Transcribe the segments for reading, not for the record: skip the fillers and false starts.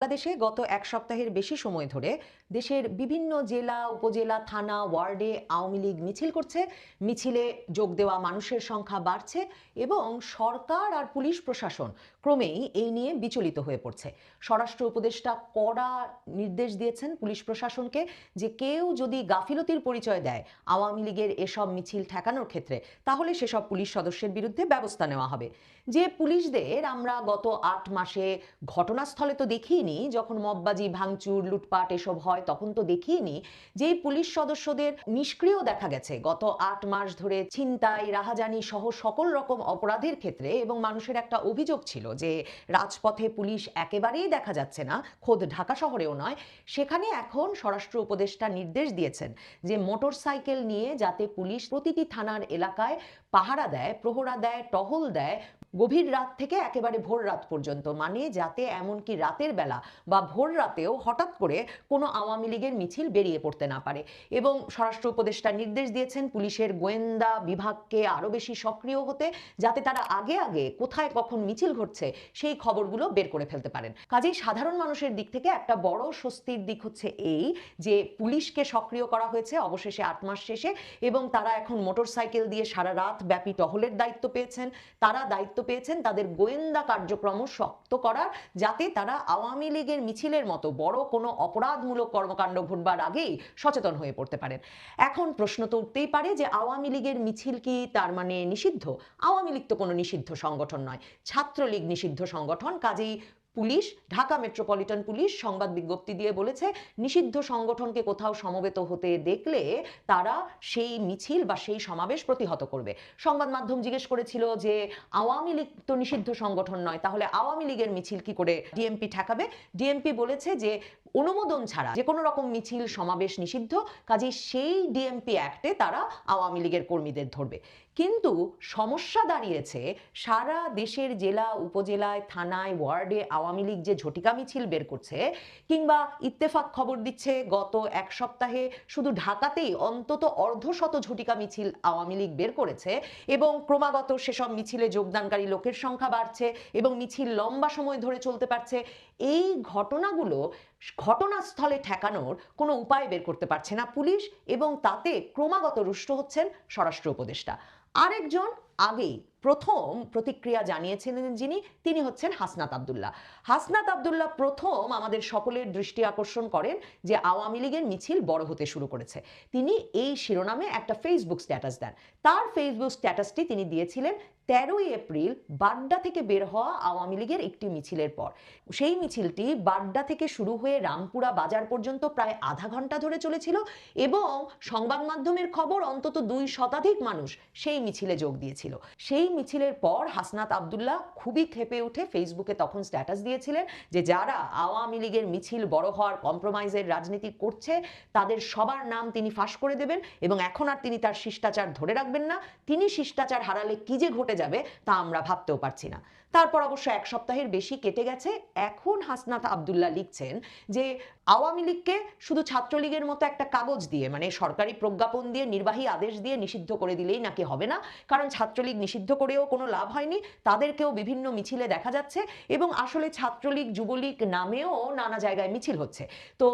বাংলাদেশে গত এক সপ্তাহের বেশি সময় ধরে দেশের বিভিন্ন জেলা উপজেলা থানা ওয়ার্ডে আওয়ামী লীগ মিছিল করছে। মিছিলে যোগ দেওয়া মানুষের সংখ্যা বাড়ছে এবং সরকার আর পুলিশ প্রশাসন ক্রমেই এই নিয়ে বিচলিত হয়ে পড়ছে। স্বরাষ্ট্র উপদেষ্টা কড়া নির্দেশ দিয়েছেন পুলিশ প্রশাসনকে যে কেউ যদি গাফিলতির পরিচয় দেয় আওয়ামী লীগের এসব মিছিল ঠেকানোর ক্ষেত্রে, তাহলে সেসব পুলিশ সদস্যের বিরুদ্ধে ব্যবস্থা নেওয়া হবে। যে পুলিশদের আমরা গত ৮ মাসে ঘটনাস্থলে তো দেখিনি, যখন মববাজি ভাঙচুর লুটপাট এসব হয় তখন তো দেখিনি যে পুলিশ সদস্যদের নিষ্ক্রিয় দেখা গেছে গত ৮ মাস ধরে ছিনতাই রাহাজানি সহ সকল রকম অপরাধের ক্ষেত্রে। এবং মানুষের একটা অভিযোগ ছিল যে রাজপথে পুলিশ একেবারেই দেখা যাচ্ছে না, খোদ ঢাকা শহরেও নয়। সেখানে এখন স্বরাষ্ট্র উপদেষ্টা নির্দেশ দিয়েছেন যে মোটরসাইকেল নিয়ে যাতে পুলিশ প্রতিটি থানার এলাকায় পাহারা দেয়, প্রহরা দেয়, টহল দেয় গভীর রাত থেকে একেবারে ভোর রাত পর্যন্ত, মানে যাতে এমনকি রাতের বেলা বা ভোর রাতেও হঠাৎ করে কোনো আওয়ামী লীগের মিছিল বেরিয়ে পড়তে না পারে। এবং স্বরাষ্ট্র উপদেষ্টা নির্দেশ দিয়েছেন পুলিশের গোয়েন্দা বিভাগকে আরো বেশি সক্রিয় হতে, যাতে তারা আগে আগে কোথায় কখন মিছিল ঘটছে সেই খবরগুলো বের করে ফেলতে পারেন। কাজেই সাধারণ মানুষের দিক থেকে একটা বড় স্বস্তির দিক হচ্ছে এই যে পুলিশকে সক্রিয় করা হয়েছে অবশেষে ৮ মাস শেষে, এবং তারা এখন মোটরসাইকেল দিয়ে সারা রাত ব্যাপী টহলের দায়িত্ব পেয়েছেন। তারা দায়িত্ব পেয়েছেন তাদের গোয়েন্দা কার্যক্রম শক্ত করার, যাতে তারা আওয়ামী লীগের মিছিলের মতো বড় কোনো অপরাধমূলক কর্মকাণ্ড ঘটবার আগেই সচেতন হয়ে পড়তে পারেন। এখন প্রশ্ন তো উঠতেই পারে যে আওয়ামী লীগের মিছিল কি তার মানে নিষিদ্ধ? আওয়ামী লীগ তো কোনো নিষিদ্ধ সংগঠন নয়, ছাত্রলীগ নিষিদ্ধ সংগঠন। কাজেই পুলিশ, ঢাকা মেট্রোপলিটন পুলিশ সংবাদ বিজ্ঞপ্তি দিয়ে বলেছে নিষিদ্ধ সংগঠনকে কোথাও সমবেত হতে দেখলে তারা সেই মিছিল বা সেই সমাবেশ প্রতিহত করবে। সংবাদ মাধ্যম জিজ্ঞেস করেছিল যে আওয়ামী লীগ তো নিষিদ্ধ সংগঠন নয়, তাহলে আওয়ামী লীগের মিছিল কি করে ডিএমপি ঠেকাবে? ডিএমপি বলেছে যে অনুমোদন ছাড়া যে কোনো রকম মিছিল সমাবেশ নিষিদ্ধ, কাজেই সেই ডিএমপি অ্যাক্টে তারা আওয়ামী লীগের কর্মীদের ধরবে। কিন্তু সমস্যা দাঁড়িয়েছে সারা দেশের জেলা উপজেলায় থানায় ওয়ার্ডে আওয়ামী লীগ যে ঝটিকা মিছিল বের করছে, কিংবা ইত্তেফাক খবর দিচ্ছে গত এক সপ্তাহে শুধু ঢাকাতেই অন্তত অর্ধশত ঝটিকা মিছিল আওয়ামী লীগ বের করেছে, এবং ক্রমাগত সেসব মিছিলে যোগদানকারী লোকের সংখ্যা বাড়ছে এবং মিছিল লম্বা সময় ধরে চলতে পারছে। এই ঘটনাগুলো ঘটনাস্থলে ঠেকানোর কোনো উপায় বের করতে পারছে না পুলিশ, এবং তাতে ক্রমাগত রুষ্ট হচ্ছেন স্বরাষ্ট্র উপদেষ্টা। আরেকজন আগেই প্রথম প্রতিক্রিয়া জানিয়েছিলেন যিনি, তিনি হচ্ছেন হাসনাত আব্দুল্লাহ। হাসনাত আব্দুল্লাহ প্রথম আমাদের সকলের দৃষ্টি আকর্ষণ করেন যে আওয়ামী লীগের মিছিল বড় হতে শুরু করেছে। তিনি এই শিরোনামে একটা ফেসবুক স্ট্যাটাস দেন। তার ফেসবুক স্ট্যাটাসটি তিনি দিয়েছিলেন 13ই এপ্রিল বাড্ডা থেকে বের হওয়া আওয়ামী লীগের একটি মিছিলের পর। সেই মিছিলটি বাড্ডা থেকে শুরু হয়ে রামপুরা বাজার পর্যন্ত প্রায় আধা ঘন্টা ধরে চলেছিল, এবং সংবাদ মাধ্যমের খবর অন্তত 2 শতাধিক মানুষ সেই মিছিলে যোগ দিয়েছিল। সেই মিছিলের পর হাসনাত আব্দুল্লাহ খুবই ক্ষেপে উঠে ফেসবুকে তখন স্ট্যাটাস দিয়েছিলেন যে যারা আওয়ামী লীগের মিছিল বড় হওয়ার কম্প্রোমাইজের রাজনীতি করছে তাদের সবার নাম তিনি ফাঁস করে দেবেন, এবং এখন আর তিনি তার শিষ্টাচার ধরে রাখবেন না। তিনি শিষ্টাচার হারালে কি যে ঘটে যাবে তা আমরা ভাবতেও পারছি না। তারপর অবশ্য এক সপ্তাহের বেশি কেটে গেছে। এখন হাসনাত আব্দুল্লাহ লিখছেন যে আওয়ামী লীগকে শুধু ছাত্রলীগের মতো একটা কাগজ দিয়ে, মানে সরকারি প্রজ্ঞাপন দিয়ে, নির্বাহী আদেশ দিয়ে নিষিদ্ধ করে দিলেই নাকি হবে না, কারণ ছাত্রলীগ নিষিদ্ধ করেও কোনো লাভ হয়নি, তাদেরকেও বিভিন্ন মিছিলে দেখা যাচ্ছে, এবং আসলে ছাত্রলীগ যুবলীগ নামেও নানা জায়গায় মিছিল হচ্ছে। তো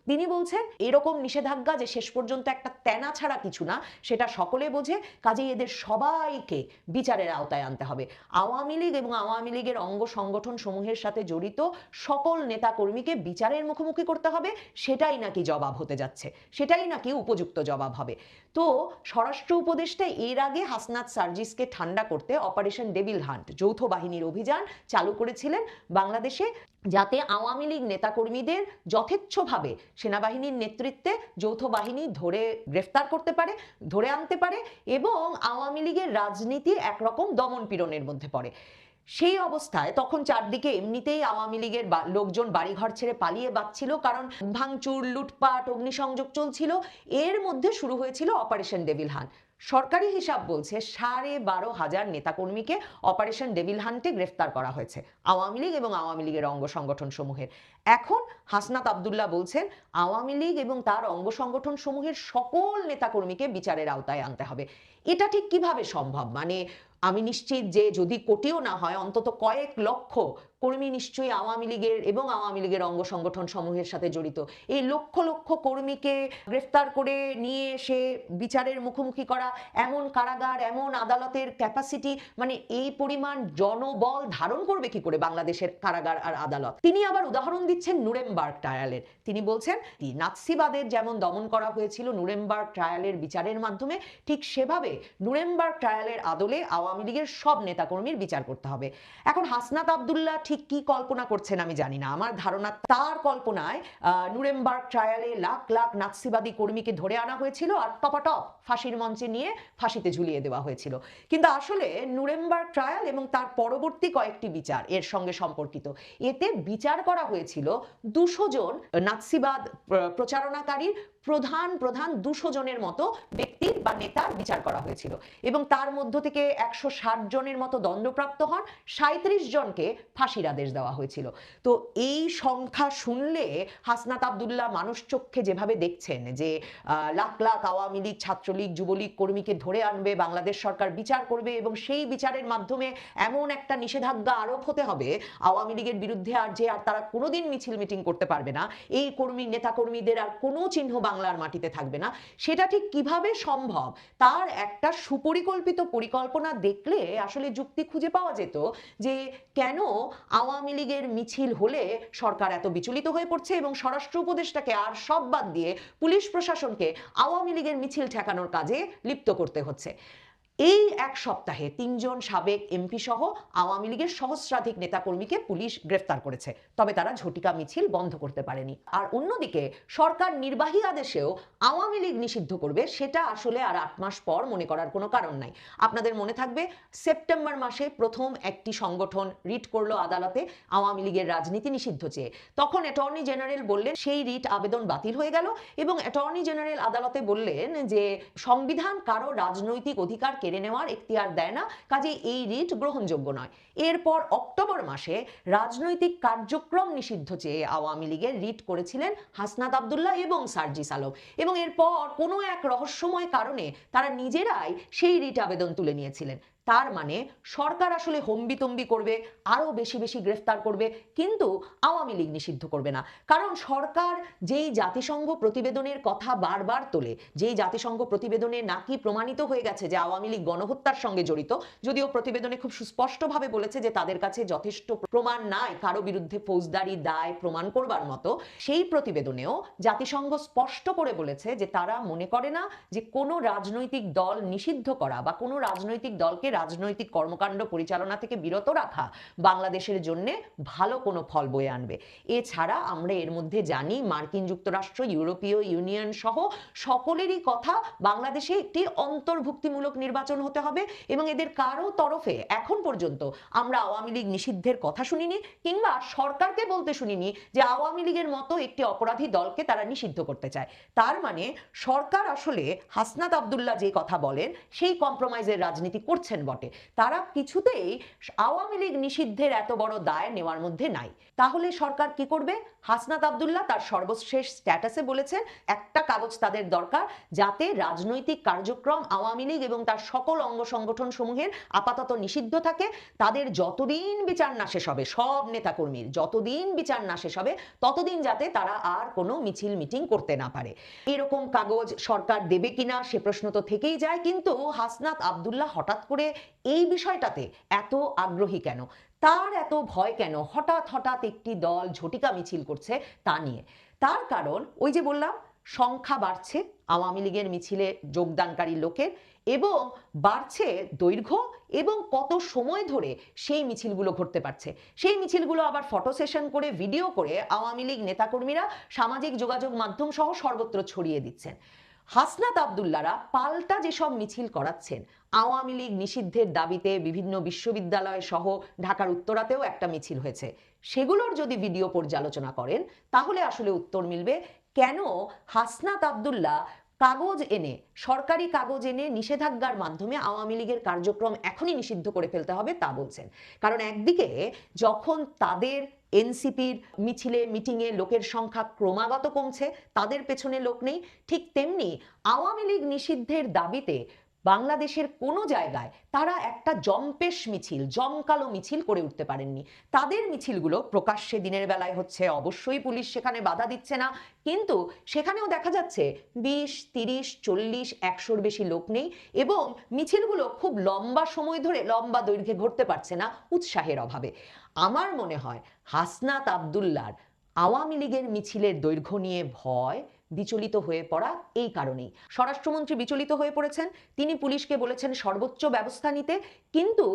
তিনি বলছেন এরকম নিষেধাজ্ঞা যে শেষ পর্যন্ত একটা তেনা ছাড়া কিছু না, সেটা সকলে বোঝে। কাজেই এদের সবাইকে বিচারের আওতায় আনতে হবে। আওয়ামী লীগ এবং আওয়ামী লীগের অঙ্গ সংগঠন সমূহের সাথে জড়িত সকল নেতাকর্মীকে বিচারের মুখোমুখি করতে হবে। সেটাই নাকি জবাব হতে যাচ্ছে, সেটাই নাকি উপযুক্ত জবাব হবে। তো স্বরাষ্ট্র উপদেষ্টা এর আগে হাসনাত সার্জিসকে ঠান্ডা করতে অপারেশন ডেভিল হান্ট যৌথ বাহিনীর অভিযান চালু করেছিলেন বাংলাদেশে, যাতে আওয়ামী লীগ নেতাকর্মীদের যথেচ্ছভাবে সেনাবাহিনীর নেতৃত্বে যৌথ বাহিনী ধরে গ্রেফতার করতে পারে, ধরে আনতে পারে, এবং আওয়ামী লীগের রাজনীতি একরকম দমন পীড়নের মধ্যে পড়ে। সেই অবস্থায় তখন চারদিকে এমনিতেই আওয়ামী লীগের লোকজন বাড়িঘর ছেড়ে পালিয়ে বাঁচছিল, কারণ ভাঙচুর লুটপাট অগ্নিসংযোগ চলছিল। এর মধ্যে শুরু হয়েছিল অপারেশন ডেভিল হান্ট। সরকারি হিসাব বলছে 12,500 নেতাকর্মীকে অপারেশন ডেভিল হান্টে গ্রেফতার করা হয়েছে আওয়ামী লীগ এবং আওয়ামী লীগের অঙ্গ সংগঠন সমূহের। এখন হাসনাত আব্দুল্লাহ বলছেন আওয়ামী লীগ এবং তার অঙ্গ সংগঠন সমূহের সকল নেতাকর্মীকে বিচারের আওতায় আনতে হবে। এটা ঠিক কিভাবে সম্ভব? মানে আমি নিশ্চিত যে যদি কোটিও না হয় অন্তত কয়েক লক্ষ কর্মী নিশ্চয়ই আওয়ামী লীগের এবং আওয়ামী লীগের অঙ্গ সংগঠন সমূহের সাথে জড়িত। এই লক্ষ লক্ষ কর্মীকে গ্রেফতার করে নিয়ে এসে বিচারের মুখোমুখি করা, এমন কারাগার, এমন আদালতের ক্যাপাসিটি, মানে এই পরিমাণ জনবল ধারণ করবে কি করে বাংলাদেশের কারাগার আর আদালত? তিনি আবার উদাহরণ দিচ্ছেন নুরেমবার্গ ট্রায়ালের। তিনি বলছেন নাৎসিবাদের যেমন দমন করা হয়েছিল নুরেমবার্গ ট্রায়ালের বিচারের মাধ্যমে, ঠিক সেভাবে নুরেমবার্গ ট্রায়ালের আদলে আওয়ামী লীগের সব নেতাকর্মীর বিচার করতে হবে। এখন হাসনাত আব্দুল্লাহ ঠিক কি কল্পনা করছেন আমি জানি না। আমার ধারণা তার কল্পনায় নুরেমবার্গ ট্রায়ালে লাখ লাখ নাৎসিবাদী কর্মীকে ধরে আনা হয়েছিল আর টপাটপ ফাঁসির মঞ্চে নিয়ে ফাঁসিতে ঝুলিয়ে দেওয়া হয়েছিল। কিন্তু আসলে নুরেমবার্গ ট্রায়াল এবং তার পরবর্তী কয়েকটি বিচার এর সঙ্গে সম্পর্কিত। এতে বিচার করা হয়েছিল 200 জন নাৎসিবাদ প্রচারণাকারীর প্রধান 200 জনের মতো ব্যক্তির বা নেতার বিচার করা হয়েছিল, এবং তার মধ্য থেকে 160 জনের মতো দণ্ডপ্রাপ্ত হন, 37 জনকে ফাঁসির আদেশ দেওয়া হয়েছিল। তো এই সংখ্যা শুনলে হাসনাত আব্দুল্লাহ মানুষ চক্ষে যেভাবে দেখছেন যে লাখ লাখ আওয়ামী লীগ, ছাত্রলীগ, যুবলীগ কর্মীকে ধরে আনবে, বাংলাদেশ সরকার বিচার করবে এবং সেই বিচারের মাধ্যমে এমন একটা নিষেধাজ্ঞা আরোপ হতে হবে আওয়ামী লীগের বিরুদ্ধে আর তারা কোনোদিন মিছিল মিটিং করতে পারবে না, এই নেতাকর্মীদের আর কোনো চিহ্ন বাংলার মাটিতে থাকবে না, সেটা ঠিক কিভাবে সম্ভব? তার একটা সুপরিকল্পিত পরিকল্পনা দেখলে আসলে যুক্তি খুঁজে পাওয়া যেত যে কেন আওয়ামী লীগের মিছিল হলে সরকার এত বিচলিত হয়ে পড়ছে এবং স্বরাষ্ট্র উপদেষ্টাকে আর সব বাদ দিয়ে পুলিশ প্রশাসনকে আওয়ামী লীগের মিছিল ঠেকানোর কাজে লিপ্ত করতে হচ্ছে। এই এক সপ্তাহে 3 জন সাবেক এমপি সহ আওয়ামী লীগের সহস্রাধিক নেতাকর্মীকে পুলিশ গ্রেফতার করেছে, তবে তারা ঝটিকা মিছিল বন্ধ করতে পারেনি। আর অন্যদিকে সরকার নির্বাহী আদেশেও আওয়ামী লীগ নিষিদ্ধ করবে, সেটা আসলে আর 8 মাস পর মনে করার কোনো কারণ নাই। আপনাদের মনে থাকবে সেপ্টেম্বর মাসে প্রথম একটি সংগঠন রিট করলো আদালতে আওয়ামী লীগের রাজনীতি নিষিদ্ধ চেয়ে। তখন অ্যাটর্নি জেনারেল বললেন সেই রিট আবেদন বাতিল হয়ে গেল, এবং অ্যাটর্নি জেনারেল আদালতে বললেন যে সংবিধান কারো রাজনৈতিক অধিকার কেড়ে নেওয়ার এখতিয়ার দেয় না, কাজে এই রিট গ্রহণযোগ্য নয়। এরপর অক্টোবর মাসে রাজনৈতিক কার্যক্রম নিষিদ্ধ চেয়ে আওয়ামী লীগের রিট করেছিলেন হাসনাত আব্দুল্লাহ এবং সার্জিস আলম, এবং এরপর কোনো এক রহস্যময় কারণে তারা নিজেরাই সেই রিট আবেদন তুলে নিয়েছিলেন। তার মানে সরকার আসলে হম্বিতম্বি করবে, আরো বেশি বেশি গ্রেফতার করবে, কিন্তু আওয়ামী লীগ নিষিদ্ধ করবে না। কারণ সরকার যেই জাতিসংঘ প্রতিবেদনের কথা বারবার তোলে, যেই জাতিসংঘ প্রতিবেদনে নাকি প্রমাণিত হয়ে গেছে যে আওয়ামী লীগ গণহত্যার সঙ্গে জড়িত, যদিও প্রতিবেদনে খুব সুস্পষ্টভাবে বলেছে যে তাদের কাছে যথেষ্ট প্রমাণ নাই কারো বিরুদ্ধে ফৌজদারি দায় প্রমাণ করবার মতো, সেই প্রতিবেদনেও জাতিসংঘ স্পষ্ট করে বলেছে যে তারা মনে করে না যে কোনো রাজনৈতিক দল নিষিদ্ধ করা বা কোনো রাজনৈতিক দলকে রাজনৈতিক কর্মকাণ্ড পরিচালনা থেকে বিরত রাখা বাংলাদেশের জন্য ভালো কোনো ফল বয়ে আনবে। এছাড়া আমরা এর মধ্যে জানি মার্কিন যুক্তরাষ্ট্র, ইউরোপীয় ইউনিয়ন সহ সকলেরই কথা বাংলাদেশে একটি অন্তর্ভুক্তিমূলক নির্বাচন হতে হবে, এবং এদের কারো তরফে এখন পর্যন্ত আমরা আওয়ামী লীগ নিষিদ্ধের কথা শুনিনি, কিংবা সরকারকে বলতে শুনিনি যে আওয়ামী লীগের মতো একটি অপরাধী দলকে তারা নিষিদ্ধ করতে চায়। তার মানে সরকার আসলে হাসনাত আব্দুল্লাহ যে কথা বলেন সেই কম্প্রোমাইজের রাজনীতি করছেন বটে, তারা কিছুতেই আওয়ামী লীগ নিষিদ্ধের এত বড় দায় নেওয়ার মধ্যে নাই। তাহলে সরকার কি করবে? হাসনাত আব্দুল্লাহ তার সর্বশেষ স্ট্যাটাসে বলেছেন একটা কাগজ তাদের দরকার যাতে রাজনৈতিক কার্যক্রম আওয়ামী লীগ এবং তার সকল অঙ্গ সংগঠন সমূহের আপাতত নিষিদ্ধ থাকে, তাদের যতদিন বিচার না শেষ হবে, সব নেতাকর্মীর যতদিন বিচার না শেষ হবে ততদিন যাতে তারা আর কোনো মিছিল মিটিং করতে না পারে। এরকম কাগজ সরকার দেবে কিনা সে প্রশ্ন তো থেকেই যায়, কিন্তু হাসনাত আব্দুল্লাহ হঠাৎ করে এই বিষয়টাতে এত আগ্রহী কেন, তার এত ভয় কেন হঠাৎ হঠাৎ একটি দল ঝটিকা মিছিল করছে তা নিয়ে? তার কারণ ওই যে বললাম, সংখ্যা বাড়ছে আওয়ামী লীগের মিছিলে যোগদানকারী লোকের, এবং বাড়ছে দৈর্ঘ্য এবং কত সময় ধরে সেই মিছিলগুলো ঘটতে পারছে। সেই মিছিলগুলো আবার ফটো সেশন করে ভিডিও করে আওয়ামী লীগ নেতাকর্মীরা সামাজিক যোগাযোগ মাধ্যম সহ সর্বত্র ছড়িয়ে দিচ্ছেন। হাসনাত আব্দুল্লাহরা পাল্টা যেসব মিছিল করাচ্ছেন, আওয়ামী লীগ নিষিদ্ধের দাবিতে বিভিন্ন বিশ্ববিদ্যালয় সহ ঢাকার উত্তরাতেও একটা মিছিল হয়েছে, সেগুলোর যদি ভিডিও পর্যালোচনা করেন তাহলে আসলে উত্তর মিলবে কেন হাসনাত আব্দুল্লাহ কাগজ এনে, সরকারি কাগজ এনে নিষেধাজ্ঞার মাধ্যমে আওয়ামী লীগের কার্যক্রম এখনই নিষিদ্ধ করে ফেলতে হবে তা বলছেন। কারণ একদিকে যখন তাদের এনসিপির মিছিলে মিটিংয়ে লোকের সংখ্যা ক্রমাগত কমছে, তাদের পেছনে লোক নেই, ঠিক তেমনি আওয়ামী লীগ নিষিদ্ধের দাবিতে বাংলাদেশের কোনো জায়গায় তারা একটা জম্পেশ মিছিল, জমকালো মিছিল করে উঠতে পারেননি। তাদের মিছিলগুলো প্রকাশ্যে দিনের বেলায় হচ্ছে, অবশ্যই পুলিশ সেখানে বাধা দিচ্ছে না, কিন্তু সেখানেও দেখা যাচ্ছে 20, 30, 40, 100-র বেশি লোক নেই এবং মিছিলগুলো খুব লম্বা সময় ধরে লম্বা দৈর্ঘ্যে ঘুরতে পারছে না উৎসাহের অভাবে। আমার মনে হয় হাসনাত আব্দুল্লাহর আওয়ামী লীগের মিছিলের দৈর্ঘ্য নিয়ে ভয়, বিচলিত হয়ে পড়া এই কারণেই। স্বরাষ্ট্রমন্ত্রী বিচলিত হয়ে পড়েছেন, তিনি পুলিশকে বলেছেন সর্বোচ্চ ব্যবস্থা নিতে, কিন্তু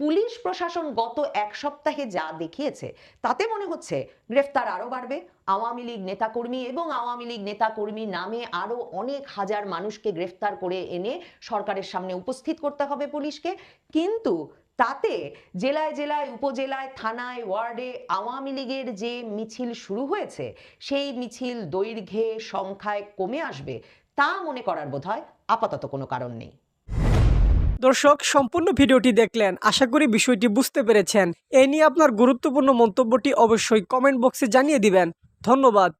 পুলিশ প্রশাসন গত এক সপ্তাহে যা দেখিয়েছে তাতে মনে হচ্ছে গ্রেফতার আরো বাড়বে। আওয়ামী লীগ নেতাকর্মী এবং আওয়ামী লীগ নেতাকর্মী নামে আরো অনেক হাজার মানুষকে গ্রেফতার করে এনে সরকারের সামনে উপস্থিত করতে হবে পুলিশকে, কিন্তু তাতে জেলায় জেলায়, উপজেলায়, থানায়, ওয়ার্ডে আওয়ামী লীগের যে মিছিল শুরু হয়েছে সেই মিছিল দৈর্ঘ্যে, সংখ্যায় কমে আসবে তা মনে করার বোধহয় আপাতত কোনো কারণ নেই। দর্শক, সম্পূর্ণ ভিডিওটি দেখলেন, আশা করি বিষয়টি বুঝতে পেরেছেন। এ নিয়ে আপনার গুরুত্বপূর্ণ মন্তব্যটি অবশ্যই কমেন্ট বক্সে জানিয়ে দিবেন। ধন্যবাদ।